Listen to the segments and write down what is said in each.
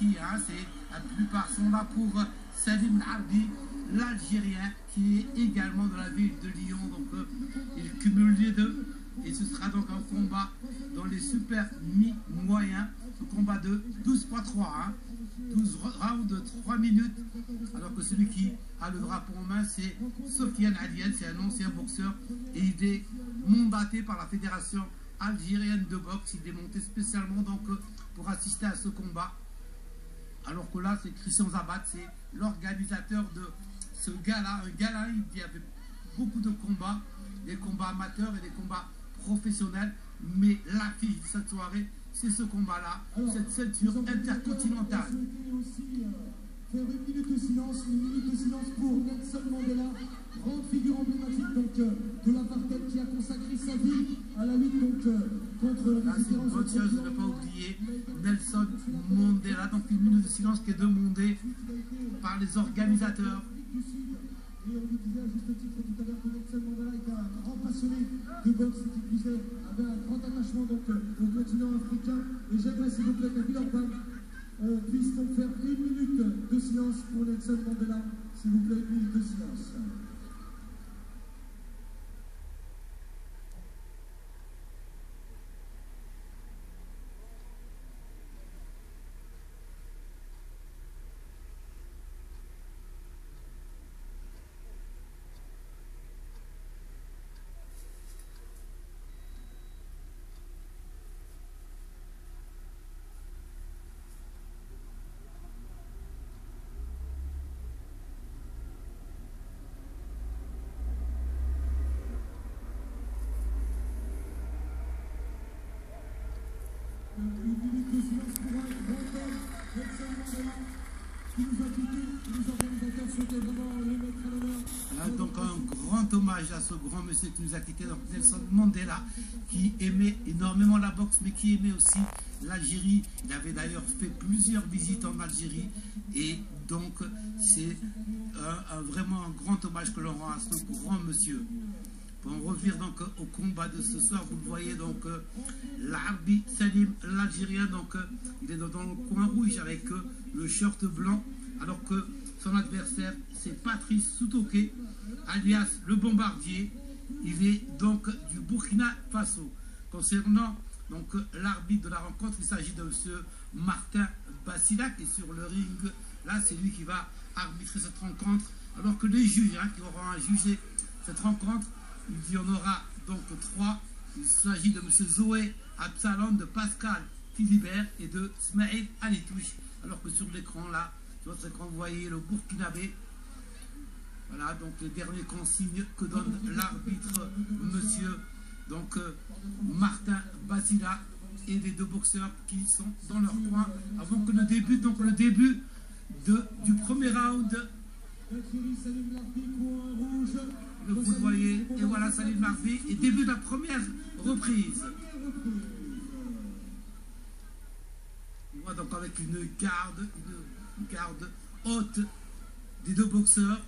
qui, hein, la plupart sont là pour Salim Larbi, l'Algérien, qui est également de la ville de Lyon. Donc il cumule les deux. Et ce sera donc un combat dans les super mi-moyens. Un combat de 12 x 3, hein, 12 rounds de 3 minutes. Alors que celui qui a le drapeau en main, c'est Sofiane Aliane, c'est un ancien boxeur. Et il est mandaté par la Fédération algérienne de boxe. Il est monté spécialement donc pour assister à ce combat. Alors que là, c'est Christian Zabat, c'est l'organisateur de ce gala. Un gala, il y avait beaucoup de combats, des combats amateurs et des combats professionnels. Mais l'affiche de cette soirée, c'est ce combat-là, cette ceinture intercontinentale. Faire une minute de silence pour Nelson Mandela, grande figure emblématique donc, de l'apartheid qui a consacré sa vie à la lutte donc, contre la différence. C'est une bonne chose de ne pas oublier Nelson Mandela, donc une minute de silence qui est demandée par les organisateurs. Et on lui disait à juste titre tout à l'heure que Nelson Mandela était un grand passionné de boxe et qui plus est avait un grand attachement donc, au continent africain. Et j'aimerais s'il vous plaît qu'à Villeurbanne puisse donc faire une minute de silence pour Nelson Mandela. S'il vous plaît, une minute de silence. Une minute de silence pour un grand homme, Nelson Mandela, qui nous a quittés. Les organisateurs souhaitaient vraiment le mettre à l'honneur. Là, donc un grand hommage à ce grand monsieur qui nous a quittés, donc Nelson Mandela, qui aimait énormément la boxe, mais qui aimait aussi l'Algérie. Il avait d'ailleurs fait plusieurs visites en Algérie, et donc c'est vraiment un grand hommage que l'on rend à ce grand monsieur. Pour en revenir donc au combat de ce soir, vous le voyez donc Larbi Salim, l'Algérien, donc il est dans le coin rouge avec le short blanc, alors que son adversaire c'est Patrice Soutauké, alias le Bombardier. Il est donc du Burkina Faso. Concernant donc l'arbitre de la rencontre, il s'agit de M. Martin Bassila qui est sur le ring. Là, c'est lui qui va arbitrer cette rencontre, alors que les juges qui auront à juger cette rencontre, il y en aura donc 3. Il s'agit de M. Zoé Absalon, de Pascal Philibert et de Smaïl Alitouche. Alors que sur l'écran là, sur votre écran, vous voyez le Burkinabé. Voilà donc les dernières consignes que donne l'arbitre, monsieur donc Martin Basila, et les 2 boxeurs qui sont dans leur coin avant que le début, donc le début du premier round. Vous le voyez, et voilà Salim Larbi, et début de la première reprise. On voit donc avec une garde haute des 2 boxeurs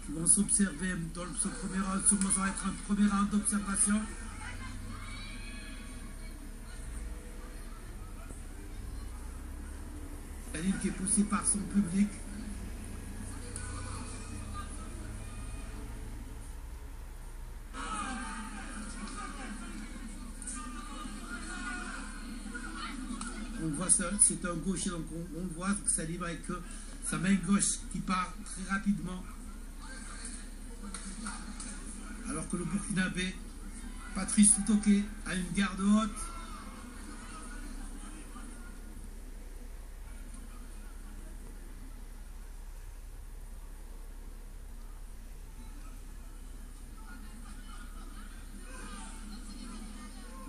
qui vont s'observer dans ce premier round. Sûrement ça va être un premier round d'observation. Salim qui est poussé par son public. On voit ça, c'est un gaucher, donc on le voit, Salim avec sa main gauche qui part très rapidement. Alors que le Burkinabé, Patrice Soutauké, a une garde haute.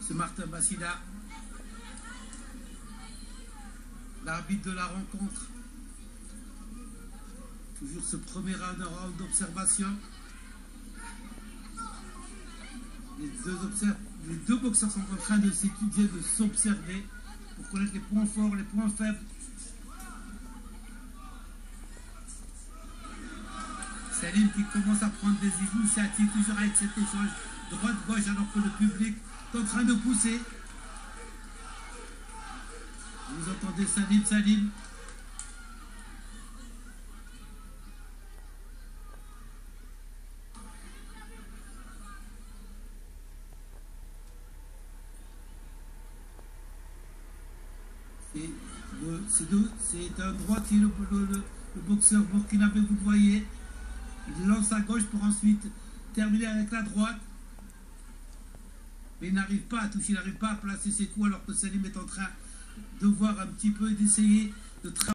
C'est Martin Bassila, l'arbitre de la rencontre. Toujours ce premier round d'observation. Les deux boxeurs sont en train de s'étudier, de s'observer pour connaître les points forts, les points faibles. Salim qui commence à prendre des initiatives, toujours avec cet échange droite-gauche, alors que le public est en train de pousser. Vous entendez Salim, Salim. C'est un droitier, le boxeur burkinabé, vous le voyez. Il lance à gauche pour ensuite terminer avec la droite. Mais il n'arrive pas à toucher, il n'arrive pas à placer ses coups alors que Salim est en train de voir un petit peu, d'essayer de travailler.